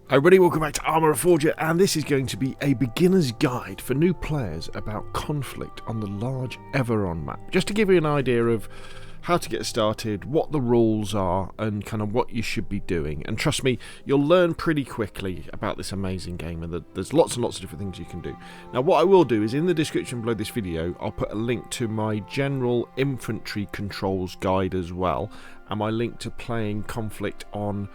Hi everybody, welcome back to Arma Reforger, and this is going to be a beginner's guide for new players about conflict on the large Everon map. Just to give you an idea of how to get started, what the rules are, and kind of what you should be doing. And trust me, you'll learn pretty quickly about this amazing game, and there's lots and lots of different things you can do. Now what I will do is in the description below this video, I'll put a link to my general infantry controls guide as well, and my link to playing conflict on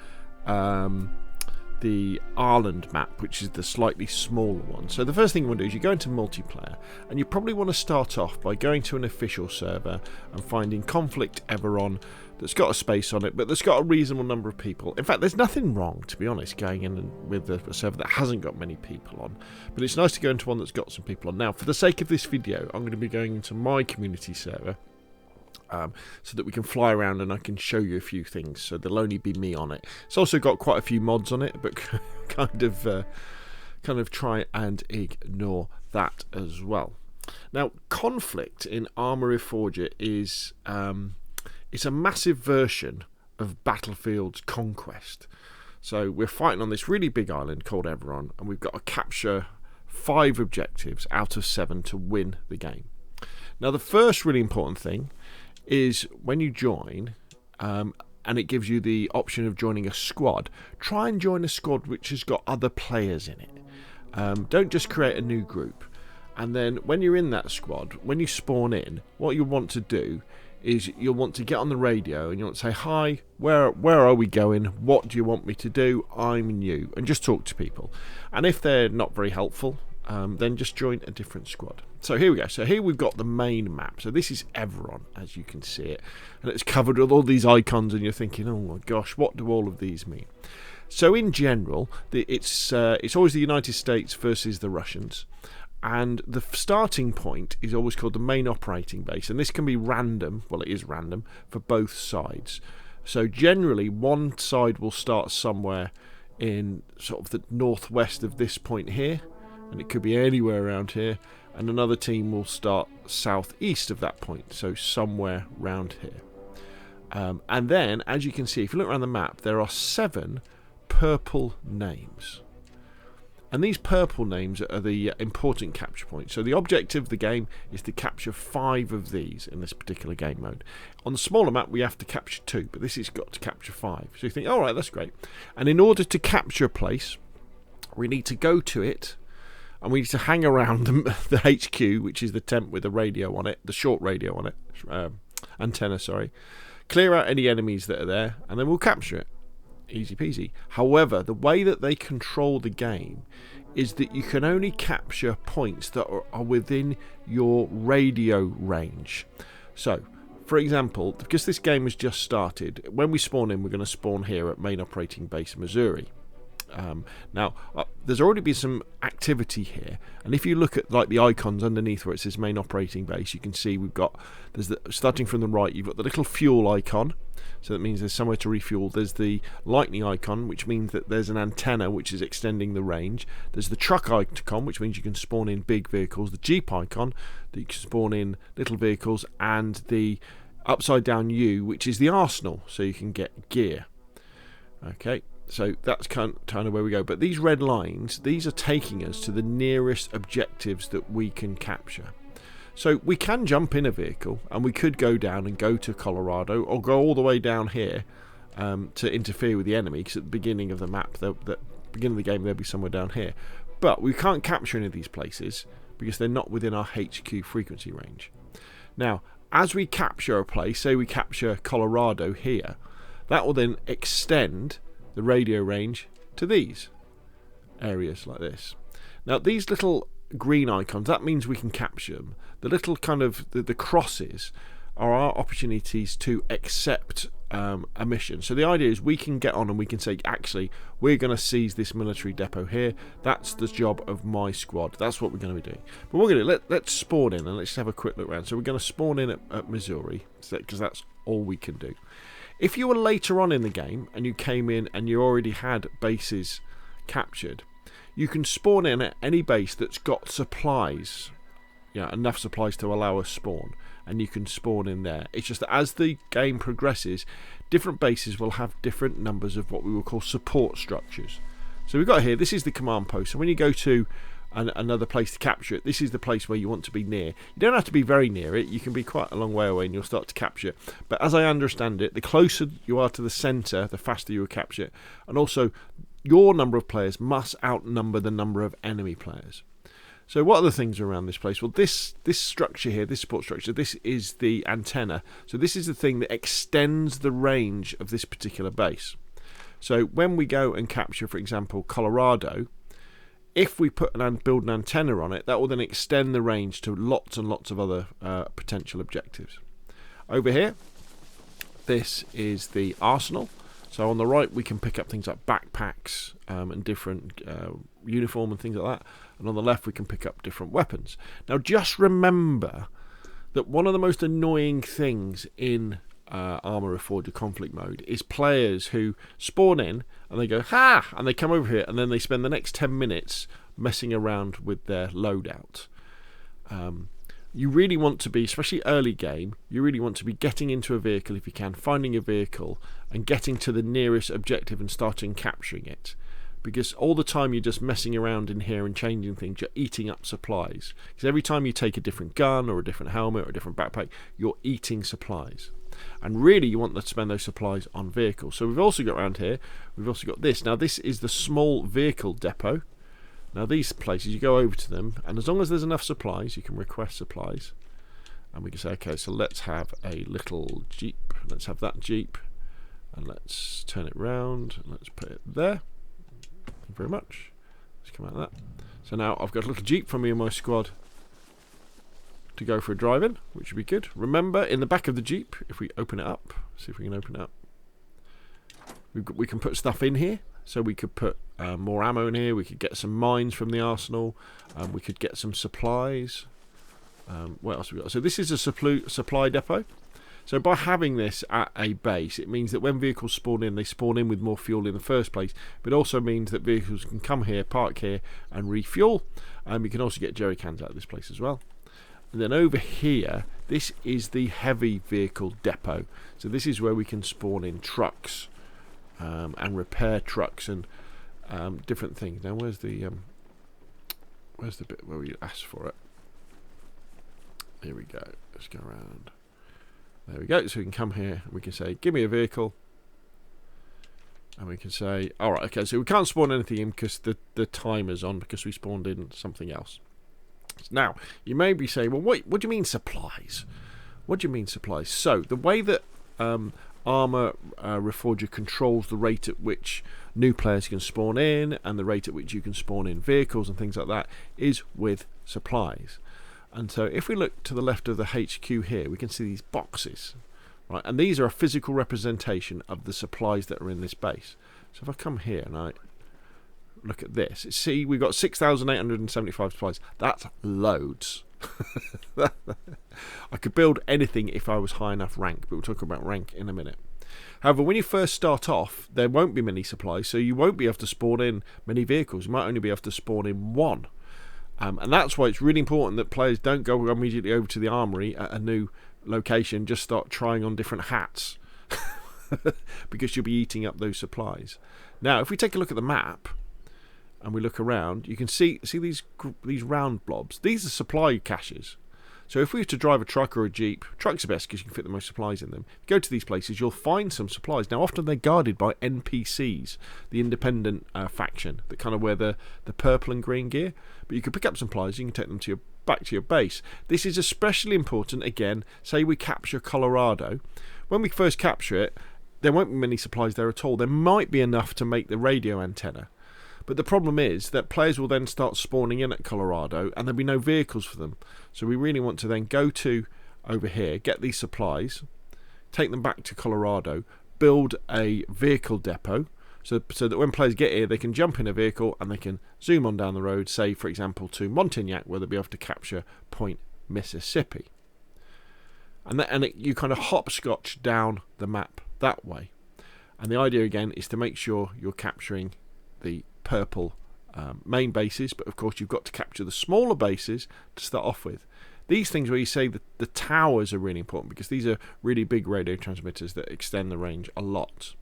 the Ireland map, which is the slightly smaller one. So the first thing you want to do is you go into multiplayer, and you probably want to start off by going to an official server and finding conflict Everon that's got a space on it, but that's got a reasonable number of people. In fact, there's nothing wrong, to be honest, going in with a server that hasn't got many people on, but it's nice to go into one that's got some people on. Now, for the sake of this video, I'm going to be going into my community server, so that we can fly around and I can show you a few things, so there'll only be me on it. It's also got quite a few mods on it, but kind of try and ignore that as well. Now, conflict in Arma Reforger is it's a massive version of Battlefield's Conquest. So we're fighting on this really big island called Everon, and we've got to capture 5 objectives out of 7 to win the game. Now, the first really important thing is when you join, and it gives you the option of joining a squad, try and join a squad which has got other players in it. Don't just create a new group. And then when you're in that squad, when you spawn in, what you want to do is you'll want to get on the radio and you want to say, hi, where are we going? What do you want me to do? I'm new. And just talk to people. And if they're not very helpful, then just join a different squad. So here we go. So here we've got the main map. So this is Everon, as you can see it, and it's covered with all these icons, and you're thinking, oh my gosh, what do all of these mean? So in general, it's always the United States versus the Russians, and the starting point is always called the main operating base, and this can be random. Well, it is random for both sides. So generally, one side will start somewhere in sort of the northwest of this point here, and it could be anywhere around here, and another team will start southeast of that point, so somewhere round here. And then, as you can see, if you look around the map, there are 7 purple names. And these purple names are the important capture points. So the objective of the game is to capture 5 of these in this particular game mode. On the smaller map, we have to capture 2, but this has got to capture 5. So you think, all right, that's great. And in order to capture a place, we need to go to it, and we need to hang around the HQ, which is the tent with the radio on it, the short radio on it, antenna, sorry. Clear out any enemies that are there, and then we'll capture it. Easy peasy. However, the way that they control the game is that you can only capture points that are within your radio range. So, for example, because this game has just started, when we spawn in, we're going to spawn here at Main Operating Base Missouri. Now, there's already been some activity here, and if you look at like the icons underneath where it says Main Operating Base, you can see starting from the right, you've got the little fuel icon, so that means there's somewhere to refuel. There's the lightning icon, which means that there's an antenna which is extending the range. There's the truck icon, which means you can spawn in big vehicles. The jeep icon, that you can spawn in little vehicles, and the upside down U, which is the arsenal, so you can get gear. Okay. So that's kind of where we go. But these red lines, these are taking us to the nearest objectives that we can capture. So we can jump in a vehicle, and we could go down and go to Colorado, or go all the way down here to interfere with the enemy, because at the beginning of the map, the beginning of the game, they'll be somewhere down here. But we can't capture any of these places because they're not within our HQ frequency range. Now, as we capture a place, say we capture Colorado here, that will then extend the radio range to these areas like this. Now these little green icons, that means we can capture them. The little kind of the crosses are our opportunities to accept a mission. So the idea is we can get on and we can say, actually, we're going to seize this military depot here. That's the job of my squad. That's what we're going to be doing. But we're going to let's spawn in, and let's have a quick look around. So we're going to spawn in at Missouri, because that's all we can do. If you were later on in the game and you came in and you already had bases captured, you can spawn in at any base that's got supplies, enough supplies to allow us spawn, and you can spawn in there. It's just that as the game progresses, different bases will have different numbers of what we will call support structures. So we've got here, this is the command post. So when you go to another place to capture it, this is the place where you want to be near. You don't have to be very near it. You can be quite a long way away and you'll start to capture it. But as I understand it, the closer you are to the centre, the faster you will capture it. And also, your number of players must outnumber the number of enemy players. So what are the things around this place? Well, this structure here, this support structure, this is the antenna. So this is the thing that extends the range of this particular base. So when we go and capture, for example, Colorado, if we build an antenna on it, that will then extend the range to lots and lots of other potential objectives. Over here, this is the arsenal. So on the right, we can pick up things like backpacks and different uniform and things like that. And on the left, we can pick up different weapons. Now, just remember that one of the most annoying things in Arma Reforger conflict mode is players who spawn in and they go, ha! And they come over here and then they spend the next 10 minutes messing around with their loadout. You really want to be, especially early game, you really want to be getting into a vehicle if you can, finding a vehicle and getting to the nearest objective and starting capturing it. Because all the time you're just messing around in here and changing things, you're eating up supplies. Because every time you take a different gun or a different helmet or a different backpack, you're eating supplies. And really you want to spend those supplies on vehicles. So we've also got around here, we've also got this. Now this is the small vehicle depot. Now these places, you go over to them, and as long as there's enough supplies, you can request supplies. And we can say, okay, so let's have a little Jeep. Let's have that Jeep. And let's turn it round. And let's put it there. Thank you very much. Let's come out of that. So now I've got a little Jeep for me and my squad to go for a drive in, which would be good. Remember, in the back of the Jeep, if we open it up, see if we can open it up, we can put stuff in here. So we could put more ammo in here, we could get some mines from the arsenal, we could get some supplies. What else have we got? So this is a supply depot. So by having this at a base, it means that when vehicles spawn in, they spawn in with more fuel in the first place. But it also means that vehicles can come here, park here and refuel. You can also get jerry cans out of this place as well. And then over here, this is the heavy vehicle depot. So this is where we can spawn in trucks and repair trucks and different things. Now where's the bit where we ask for it? Here we go. Let's go around. There we go. So we can come here and we can say, give me a vehicle. And we can say, alright, okay, so we can't spawn anything in because the timer's on because we spawned in something else. Now, you may be saying, well, what do you mean supplies? What do you mean supplies? So, the way that Arma Reforger controls the rate at which new players can spawn in and the rate at which you can spawn in vehicles and things like that is with supplies. And so if we look to the left of the HQ here, we can see these boxes, right? And these are a physical representation of the supplies that are in this base. So if I come here and I look at this, see we've got 6,875 supplies. That's loads. I could build anything if I was high enough rank, but we'll talk about rank in a minute. However, when you first start off, there won't be many supplies, so you won't be able to spawn in many vehicles. You might only be able to spawn in one. And that's why it's really important that players don't go immediately over to the armory at a new location, just start trying on different hats, because you'll be eating up those supplies. Now, if we take a look at the map, and we look around, you can see these round blobs. These are supply caches. So if we were to drive a truck or a Jeep, truck's the best because you can fit the most supplies in them. If you go to these places, you'll find some supplies. Now, often they're guarded by NPCs, the independent faction, that kind of wear the purple and green gear. But you can pick up some supplies, you can take them back to your base. This is especially important, again, say we capture Colorado. When we first capture it, there won't be many supplies there at all. There might be enough to make the radio antenna. But the problem is that players will then start spawning in at Colorado and there'll be no vehicles for them. So we really want to then go to over here, get these supplies, take them back to Colorado, build a vehicle depot so that when players get here they can jump in a vehicle and they can zoom on down the road, say for example to Montignac, where they'll be able to capture Point Mississippi. And you kind of hopscotch down the map that way. And the idea again is to make sure you're capturing the purple main bases, but of course you've got to capture the smaller bases to start off with. These things where you say that the towers are really important because these are really big radio transmitters that extend the range a lot.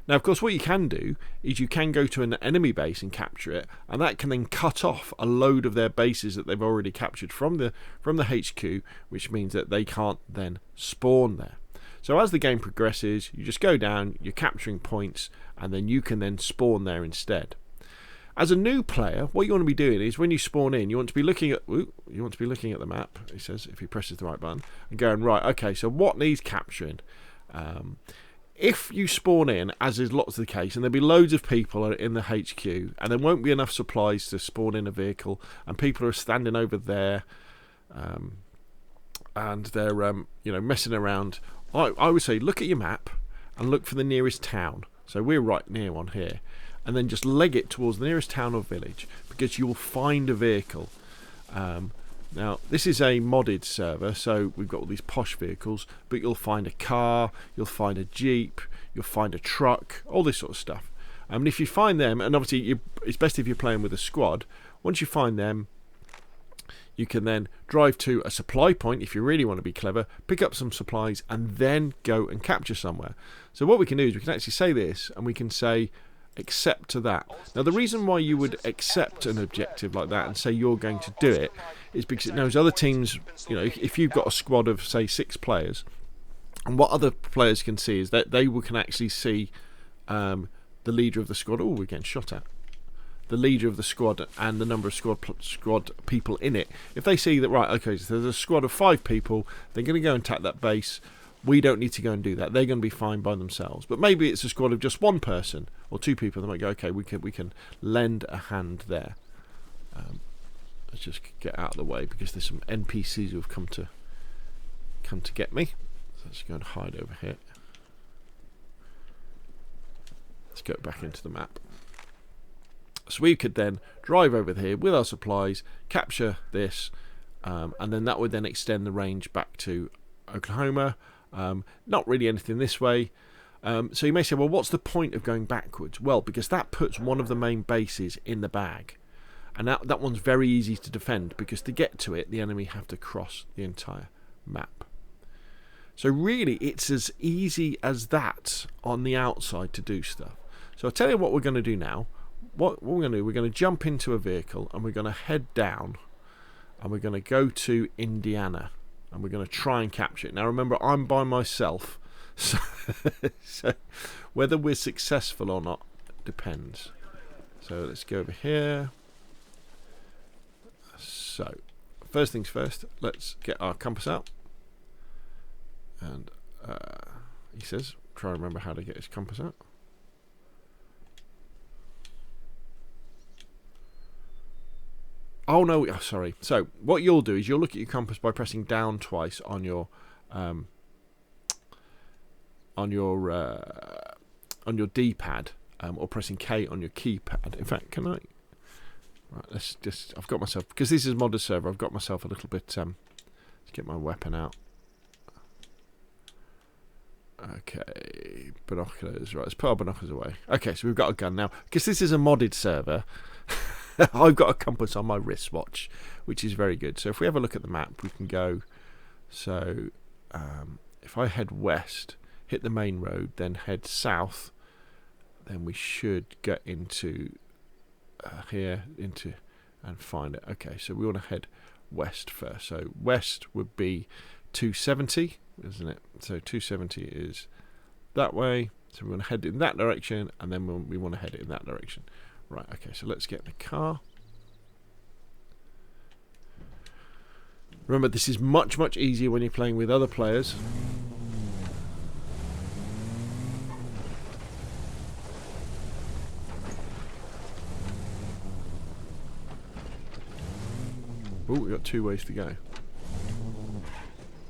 Now, of course, what you can do is you can go to an enemy base and capture it, and that can then cut off a load of their bases that they've already captured from the HQ, which means that they can't then spawn there. So as the game progresses, you just go down, you're capturing points, and then you can then spawn there instead. As a new player, what you want to be doing is when you spawn in, you want to be looking at the map. It says if he presses the right button and going right. Okay, so what needs capturing? If you spawn in, as is lots of the case, and there'll be loads of people in the HQ, and there won't be enough supplies to spawn in a vehicle, and people are standing over there, and they're messing around. I would say look at your map and look for the nearest town. So we're right near one here. And then just leg it towards the nearest town or village, because you will find a vehicle. Now, this is a modded server, so we've got all these posh vehicles, but you'll find a car, you'll find a jeep, you'll find a truck, all this sort of stuff. And if you find them, and obviously it's best if you're playing with a squad, once you find them, you can then drive to a supply point if you really want to be clever, pick up some supplies, and then go and capture somewhere. So what we can do is we can actually say this, and we can say accept to that. Now, the reason why you would accept an objective like that and say you're going to do it is because it knows other teams, if you've got a squad of, say, 6 players, and what other players can see is that they can actually see the leader of the squad. Oh, we're getting shot at. The leader of the squad and the number of squad people in it. If they see that, right, okay, so there's a squad of 5 people, they're going to go and attack that base. We don't need to go and do that. They're going to be fine by themselves. But maybe it's a squad of just 1 person or 2 people. They might go, okay, we can lend a hand there. Let's just get out of the way because there's some NPCs who have come to get me. So let's go and hide over here. Let's go back into the map. So we could then drive over here with our supplies, capture this, and then that would then extend the range back to Oklahoma. Not really anything this way. So you may say, well, what's the point of going backwards? Well, because that puts one of the main bases in the bag. And that one's very easy to defend, because to get to it, the enemy have to cross the entire map. So really, it's as easy as that on the outside to do stuff. So I'll tell you what we're going to do now. What we're going to do, we're going to jump into a vehicle, and we're going to head down, and we're going to go to Indiana. And we're going to try and capture it. Now remember, I'm by myself, so whether we're successful or not depends. So let's go over here. So first things first, let's get our compass out. And he says, try and remember how to get his compass out. Oh no! Oh, sorry. So what you'll do is you'll look at your compass by pressing down twice on your D-pad, or pressing K on your keypad. In fact, can I? Right. Let's just. I've got myself, because this is a modded server. I've got myself a little bit. Let's get my weapon out. Okay, binoculars. Right, let's put our binoculars away. Okay, so we've got a gun now, because this is a modded server. I've got a compass on my wristwatch, which is very good. So if we have a look at the map, we can go. So if I head west, hit the main road, then head south, then we should get into here and find it. Okay, so we want to head west first. So west would be 270, isn't it? So 270 is that way. So we want to head in that direction, and then we want to head in that direction. Right, okay, so let's get in the car. Remember, this is much, much easier when you're playing with other players. Oh, we've got 2 ways to go.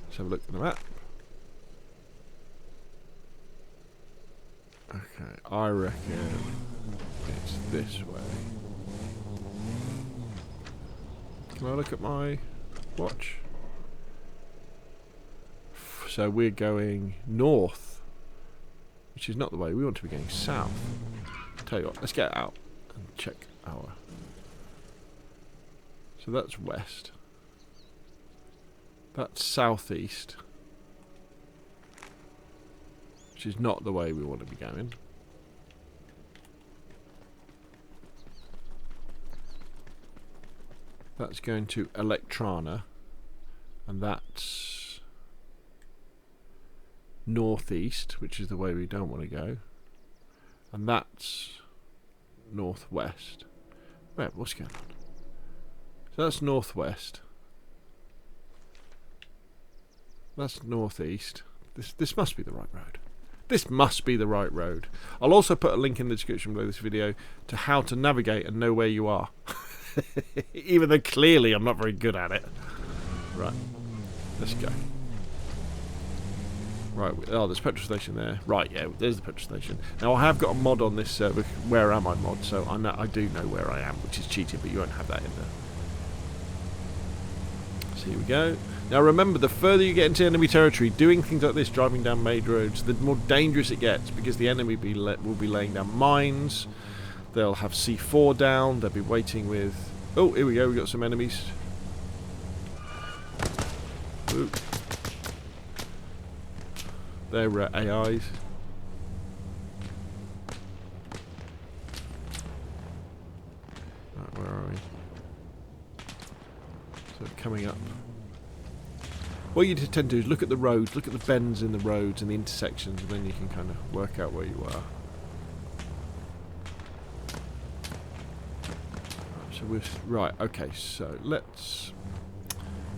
Let's have a look at the map. Okay, I reckon it's this way. Can I look at my watch? So we're going north, which is not the way we want to be going. South. Tell you what, let's get out and check our. So that's west. That's southeast, which is not the way we want to be going. That's going to Electrana, and that's northeast, which is the way we don't want to go, and that's northwest. Wait, what's going on? So that's northwest. That's northeast. This must be the right road. This must be the right road. I'll also put a link in the description below this video to how to navigate and know where you are. Even though clearly I'm not very good at it. Right, let's go. Right, oh, there's a petrol station there. Right, yeah, there's the petrol station. Now, I have got a mod on this server, Where Am I mod, so I do know where I am, which is cheating, but you won't have that in there. So here we go. Now, remember, the further you get into enemy territory, doing things like this, driving down main roads, the more dangerous it gets, because the enemy will be laying down mines, they'll have C4 down, they'll be waiting with... Oh, here we go, we've got some enemies. Ooh. They're AIs. Right, where are we? So coming up. What you tend to do is look at the roads, look at the bends in the roads and the intersections, and then you can kind of work out where you are. So we're right. Okay, so let's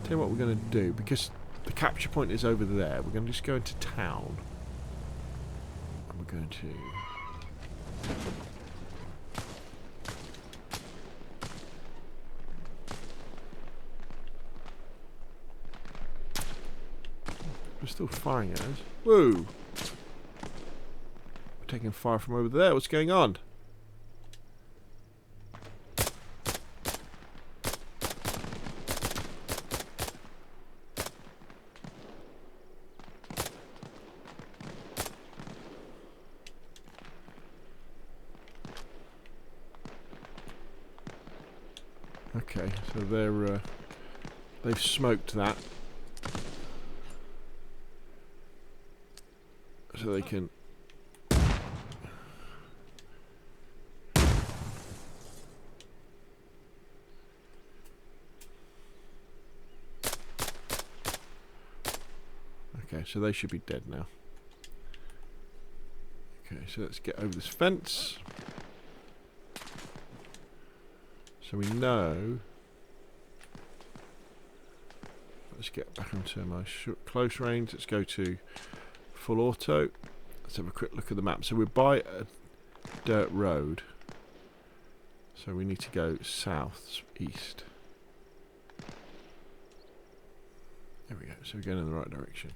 tell you what we're going to do, because the capture point is over there. We're going to just go into town, and we're going to... We're still firing at us. Whoa! We're taking fire from over there. What's going on? Okay, so they've smoked that, so they can. Okay, so they should be dead now. Okay, so let's get over this fence. So we know. Let's get back into my close range. Let's go to full auto. Let's have a quick look at the map. So we're by a dirt road. So we need to go south, east. There we go. So we're going in the right direction.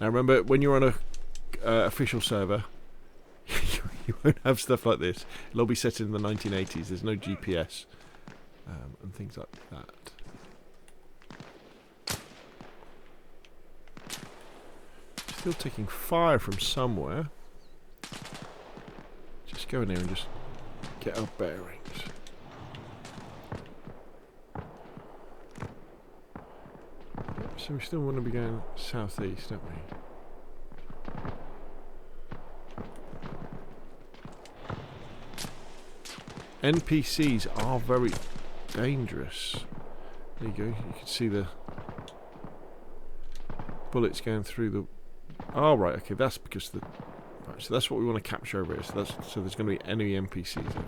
Now remember, when you're on a official server, you won't have stuff like this. It'll all be set in the 1980s. There's no GPS and things like that. Still taking fire from somewhere. Just go in there and just get our bearings. So we still want to be going southeast, don't we? NPCs are very dangerous. There you go. You can see the bullets going through the... Oh, right. Okay, that's because the... Right, so that's what we want to capture over here. So there's going to be any NPCs over here.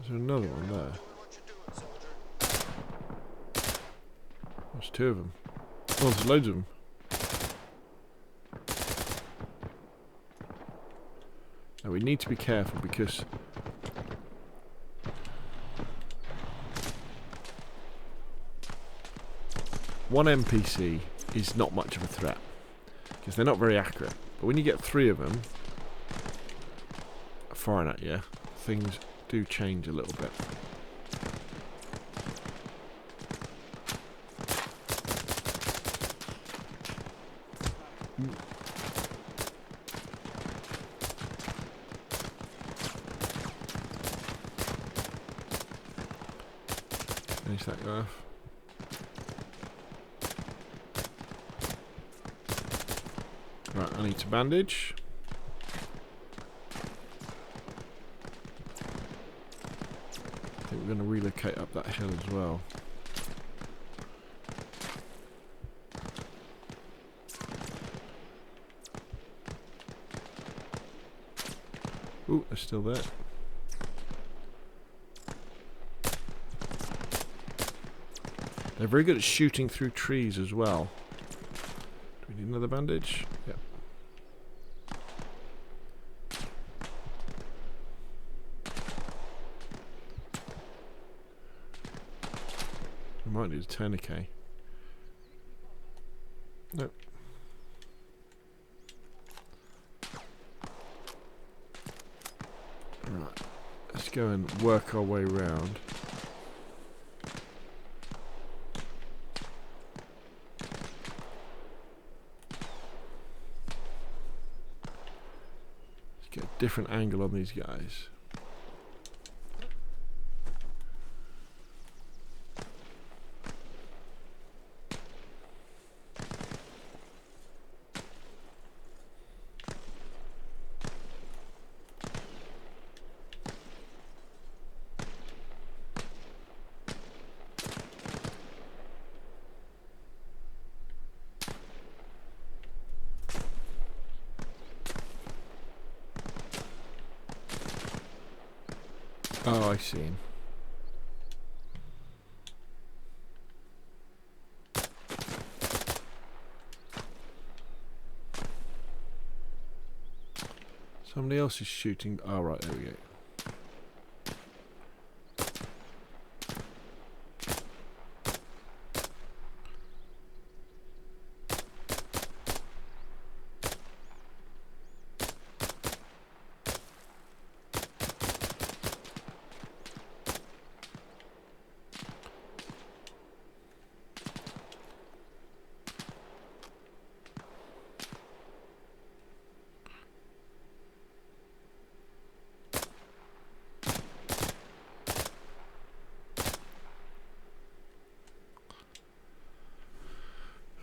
Is there another one there? There's two of them. Oh, there's loads of them. Now we need to be careful because one NPC is not much of a threat because they're not very accurate. But when you get three of them firing at you, things do change a little bit. Finish that guy off. Right, I need to bandage. I think we're going to relocate up that hill as well. Ooh, they're still there. They're very good at shooting through trees as well. Do we need another bandage? Yep. We might need a tourniquet. Nope. Right. Let's go and work our way round. Let's get a different angle on these guys. Oh, I see. Somebody else is shooting. Oh, right, there we go.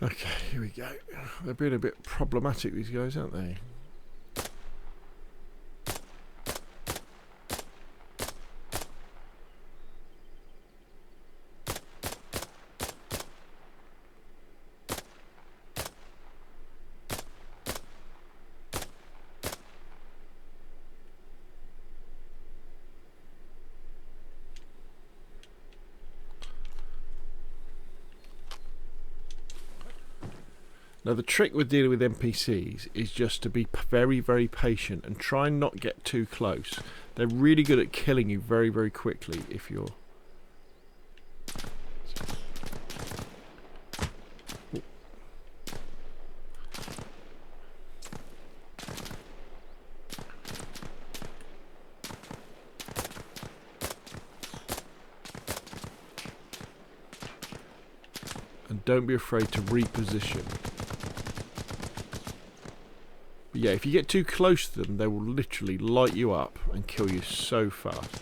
Okay, here we go. They're being a bit problematic, these guys, aren't they? Now the trick with dealing with NPCs is just to be very, very patient and try and not get too close. They're really good at killing you very, very quickly if you're... And don't be afraid to reposition. But yeah, if you get too close to them, they will literally light you up and kill you so fast.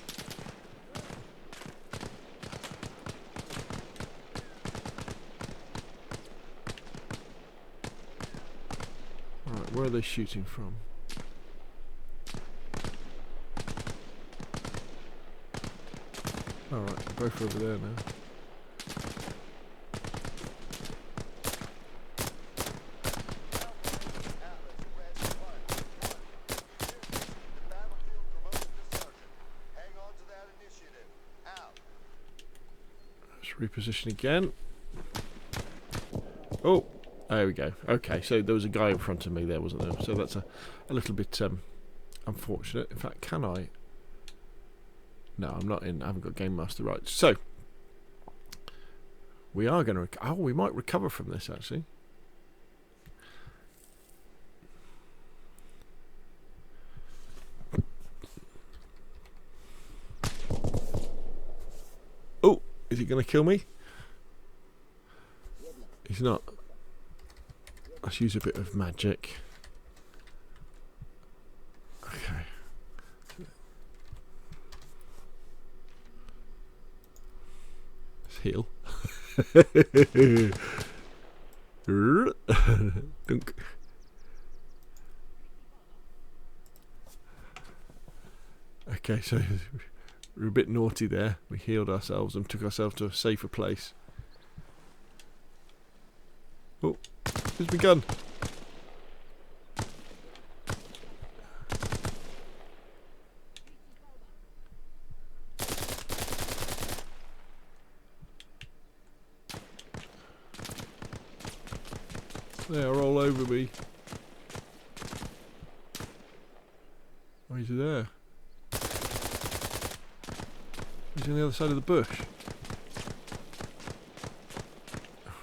Alright, where are they shooting from? Alright, they're both over there now. Reposition again. Oh, there we go. Okay, so there was a guy in front of me there, wasn't there? So that's a little bit unfortunate. In fact, can I? No, I'm not in. I haven't got Game Master rights. So we are going to. Oh, we might recover from this actually. Oh. Is he going to kill me? He's not. Let's use a bit of magic. Okay. Let's heal. Dunk. Okay, so we were a bit naughty there. We healed ourselves and took ourselves to a safer place. Oh, here's my gun. They are all over me. Oh, he's there. He's on the other side of the bush.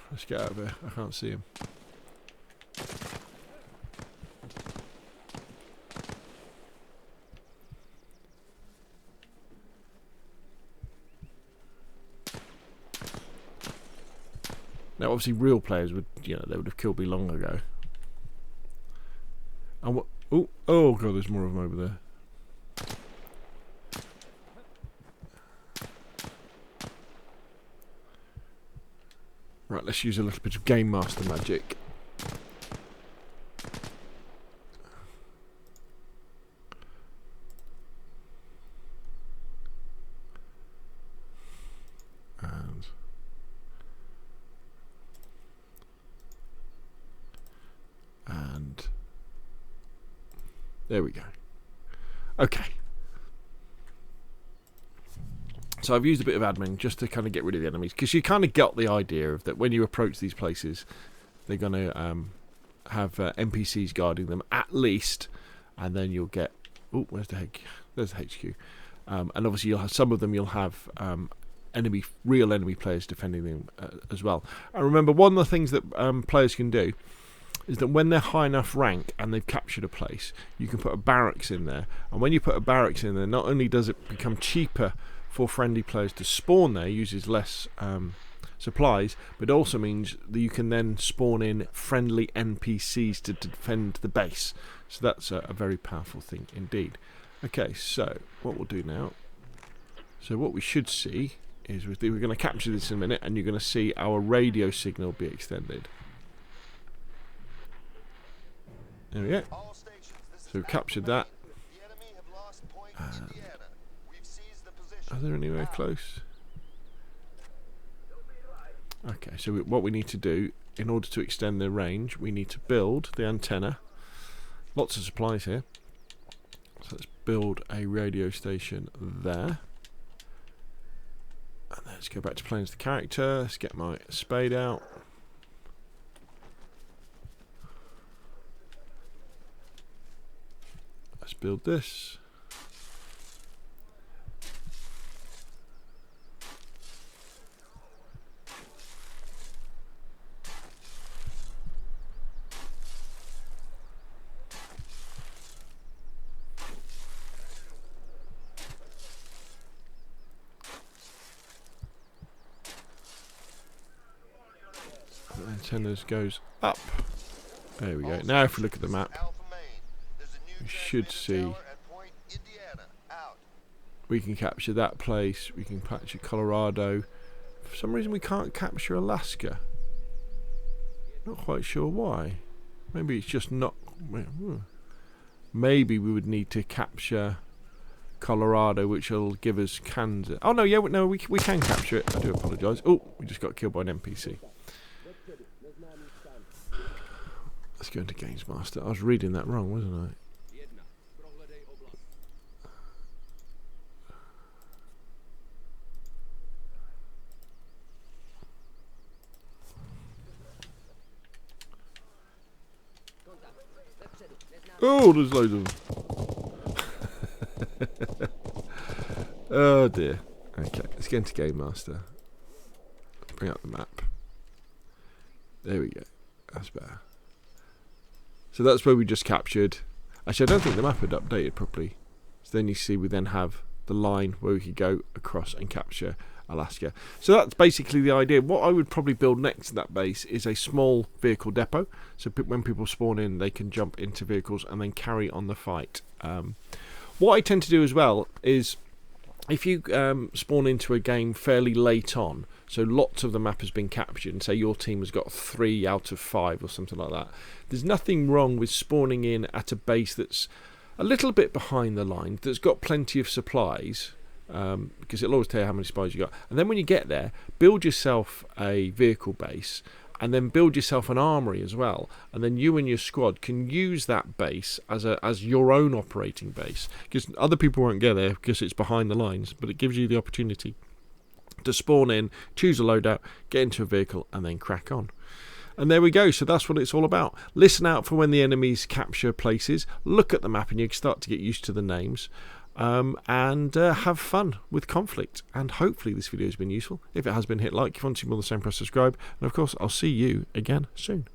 Let's get out of here. I can't see him. Now, obviously, real players would, they would have killed me long ago. And what? Oh god, there's more of them over there. Right, let's use a little bit of Game Master magic. And there we go. Okay. So I've used a bit of admin just to kind of get rid of the enemies, because you kind of got the idea of that when you approach these places, they're going to have NPCs guarding them at least, and then you'll get. Oh, where's the heck? There's the HQ, and obviously you'll have some of them. You'll have real enemy players defending them as well. And remember, one of the things that players can do is that when they're high enough rank and they've captured a place, you can put a barracks in there. And when you put a barracks in there, not only does it become cheaper for friendly players to spawn there, uses less supplies, but it also means that you can then spawn in friendly NPCs to defend the base. So that's a very powerful thing indeed. Okay, so what we'll do now, so what we should see is we're going to capture this in a minute, and you're going to see our radio signal be extended. There we go. So we've captured that. Are there anywhere close? Okay, so what we need to do, in order to extend the range, we need to build the antenna. Lots of supplies here. So let's build a radio station there. And let's go back to playing as the character. Let's get my spade out. Let's build this. The antennas goes up. There we go. Now if we look at the map, we should see we can capture that place, we can capture Colorado. For some reason we can't capture Alaska. Not quite sure why. Maybe it's just not. Maybe we would need to capture Colorado, which will give us Kansas. Oh no, yeah, no, we can capture it. I do apologise. Oh, we just got killed by an NPC. Let's go into Games Master. I was reading that wrong, wasn't I? Oh, there's loads of them. Oh dear. Okay, let's get into Game Master. Bring up the map. There we go. That's better. So that's where we just captured. Actually, I don't think the map had updated properly. So then you see we then have the line where we could go across and capture Alaska. So that's basically the idea. What I would probably build next to that base is a small vehicle depot. So when people spawn in, they can jump into vehicles and then carry on the fight. What I tend to do as well is, if you spawn into a game fairly late on, so lots of the map has been captured, and say your team has got 3 out of 5 or something like that, there's nothing wrong with spawning in at a base that's a little bit behind the line that's got plenty of supplies, because it'll always tell you how many supplies you got. And then when you get there, build yourself a vehicle base, and then build yourself an armory as well. And then you and your squad can use that base as your own operating base, because other people won't get there because it's behind the lines, but it gives you the opportunity to spawn in, choose a loadout, get into a vehicle, and then crack on. And there we go. So that's what it's all about. Listen out for when the enemies capture places. Look at the map and you can start to get used to the names. And have fun with conflict. And hopefully this video has been useful. If it has been, hit like. If you want to see more of the same, press subscribe. And of course, I'll see you again soon.